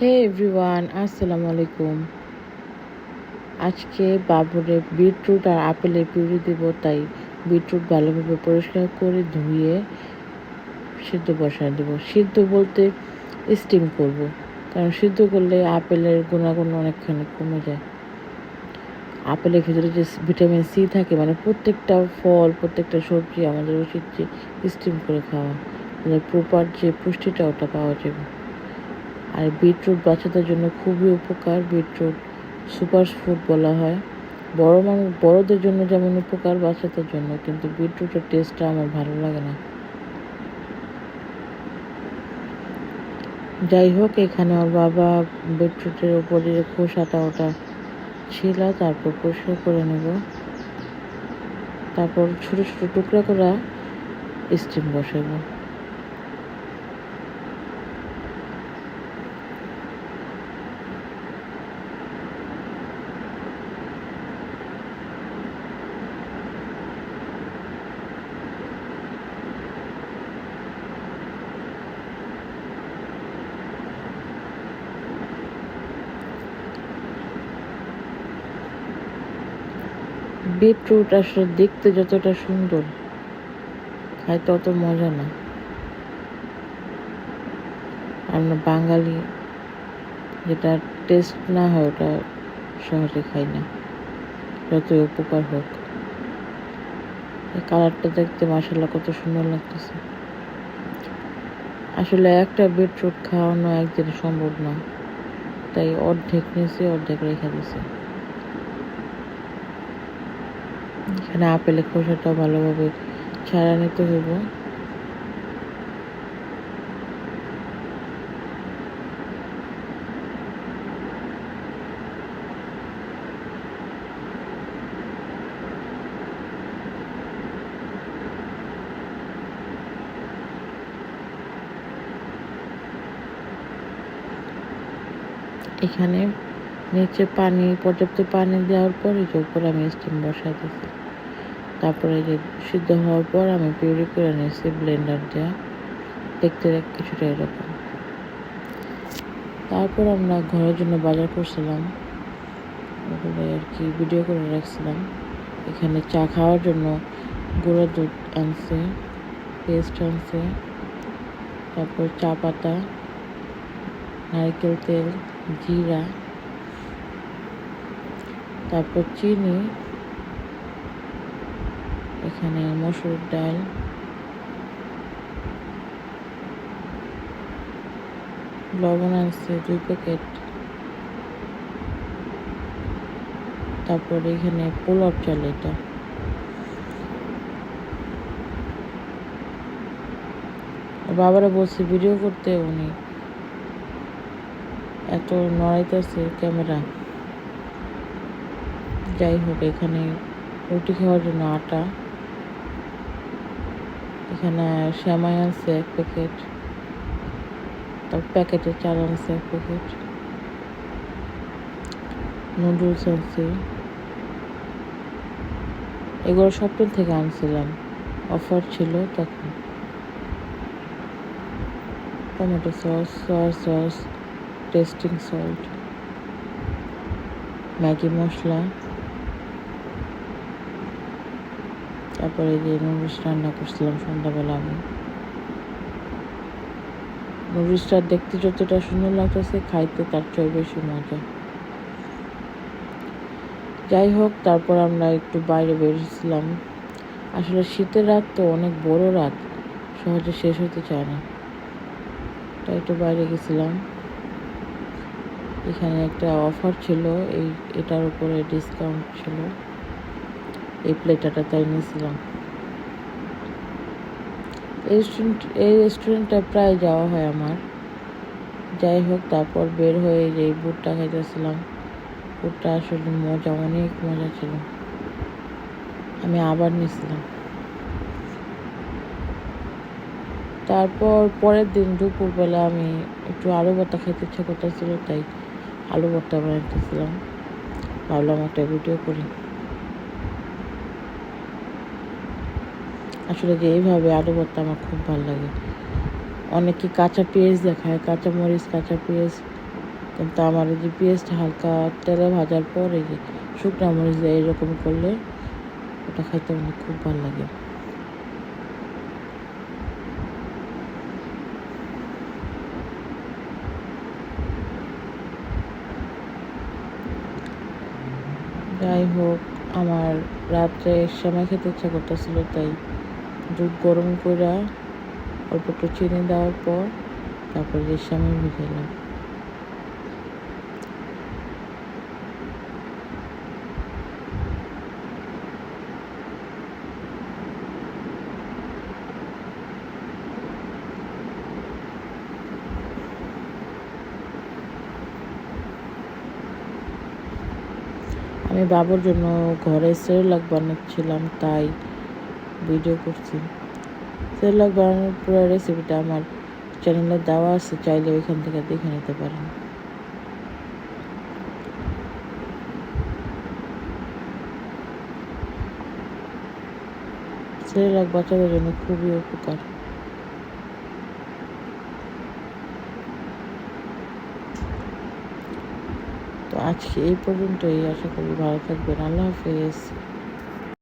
হে everyone, আসসালামু আলাইকুম। আজকে বাবুরে বিটরুট আর আপেলের পিউরি দেব, তাই বিটরুট ভালোভাবে পরিষ্কার করে ধুয়ে সিদ্ধ বসায় দেবো। সিদ্ধ বলতে স্টিম করব, কারণ সিদ্ধ করলে আপেলের গুণাগুণ অনেকখানি কমে যায়। আপেলের ভিতরে যে ভিটামিন সি থাকে, মানে প্রত্যেকটা ফল, প্রত্যেকটা সবজি আমাদের উচিত যে স্টিম করে খাওয়া, তাহলে প্রপার যে পুষ্টিটা ওটা পাওয়া যাবে। আর বিটরুট বাচ্চাদের জন্য খুবই উপকার। বিটরুট সুপার ফুড বলা হয়। বড়দের জন্য যেমন উপকার, বাচ্চাদের জন্য, কিন্তু বিটরুটের টেস্টটা আমার ভালো লাগে না। যাই হোক, এখানে ওর বাবা বিটরুটের উপরে খোসাটা ওটা ছিলা, তারপর পরিষ্কার করে নেব। তারপর ছোটো ছোটো টুকরা করে স্টিম বসাবো। বিটরুট আসলে দেখতে যতটা সুন্দর, খাইতে অত মজা না। আমরা বাঙালি, যেটা টেস্ট না হয় ওটা সহজে খাই না, যতই উপকার হোক। এই কালারটা দেখতে মাশাআল্লাহ কত সুন্দর লাগতেছে। আসলে একটা বিটরুট খাওয়ানো একদিনে সম্ভব না, তাই অর্ধেক নিয়েছি, অর্ধেক রেখে দিয়েছি। এখানে আপেলের খোসাটাও ভালোভাবে ছাড়া নিতে হইব। এখানে নিচে পর্যাপ্ত পানি দেওয়ার পর এই যে উপরে আমি স্টিম বসাই দিয়েছি। তারপরে যে সিদ্ধ হওয়ার পর আমি পিউরি করে নিয়েছি ব্লেন্ডার দেওয়া, দেখতে কিছুটা এরকম। তারপর আমরা ঘরের জন্য বাজার করছিলাম, ওগুলো আর কি ভিডিও করে রাখছিলাম। এখানে চা খাওয়ার জন্য গুঁড়ো দুধ আনছে, পেস্ট আনছে, তারপর চা পাতা, নারকেল তেল, জিরা, তারপর চিনি, এখানে মসুর ডাল, লবণ আনছে 2 প্যাকেট, তারপর এখানে পোলাও চাল। এটা বাবারা বলছে ভিডিও করতে, উনি এত নড়াইতেছে ক্যামেরা। যাই হোক, এখানে রুটি খাওয়ার জন্য আটা, এখানে সেমাই আনছে 1 প্যাকেট, তারপর প্যাকেটের চাল আনছে 1 প্যাকেট, নুডলস আনছি। এগুলো সপ্তাহ থেকে আনছিলাম, অফার ছিল তখন। Tomato sauce, soya sauce, tasting salt, Maggi মশলা, তারপরে যে নুডলস রান্না করছিলাম সন্ধ্যাবেলা আমি। নুডলসটা দেখতে যতটা সুন্দর লাগতেছে, খাইতে তার চেয়ে বেশি মজা। যাই হোক, তারপর আমরা একটু বাইরে বেরিয়েছিলাম। আসলে শীতের রাত তো অনেক বড় রাত, সহজে শেষ হতে চায় না, তাই একটু বাইরে গেছিলাম। এখানে একটা অফার ছিল, এটার উপরে ডিসকাউন্ট ছিল, এই প্লেটাটা তাই নিয়েছিলাম। এই রেস্টুরেন্টটা প্রায় যাওয়া হয় আমার। যাই হোক, তারপর বের হয়ে যে বুটটা খাইতেছিলাম, বুটটা আসলে মজা, অনেক মজা ছিল, আমি আবার নিয়েছিলাম। তারপর পরের দিন দুপুরবেলা আমি একটু আলু ভর্তা খেতে ইচ্ছা করতেছিল, তাই আলু ভর্তা বানাইতেছিলাম। ভাবলাম একটা ভিডিও করি। আসলে যে এইভাবে আলু ভর্তা আমার খুব ভালো লাগে। অনেকে কাঁচা পেঁয়াজ দেখায়, কাঁচা মরিচ, কাঁচা পেঁয়াজ, কিন্তু আমার এই যে পেঁয়াজটা হালকা তেলে ভাজার পর এই যে শুকনো মরিচ দিয়ে এরকম করলে ওটা খাইতে আমার খুব ভালো লাগে। যাই হোক, আমার রাত্রে সময় খেতে ইচ্ছা করতেছিল, তাই দুধ গরম করে অল্প একটু চিনি দেওয়ার পর তারপর যে সময় ভিজালাম। আমি বাবুর জন্য ঘরে সেরেলাক বানাচ্ছিলাম, তাই ভিডিও করছি। সেরেলাক বানানোর পুরো রেসিপিটা আমার চ্যানেলে দেওয়া আছে, চাইলে ওইখান থেকে দেখে নিতে পারেন। সেরেলাক বাচ্চাদের জন্য খুবই উপকার। তো আজকে এই পর্যন্তই, আশা করি ভালো থাকবেন। আল্লাহ হাফেজ।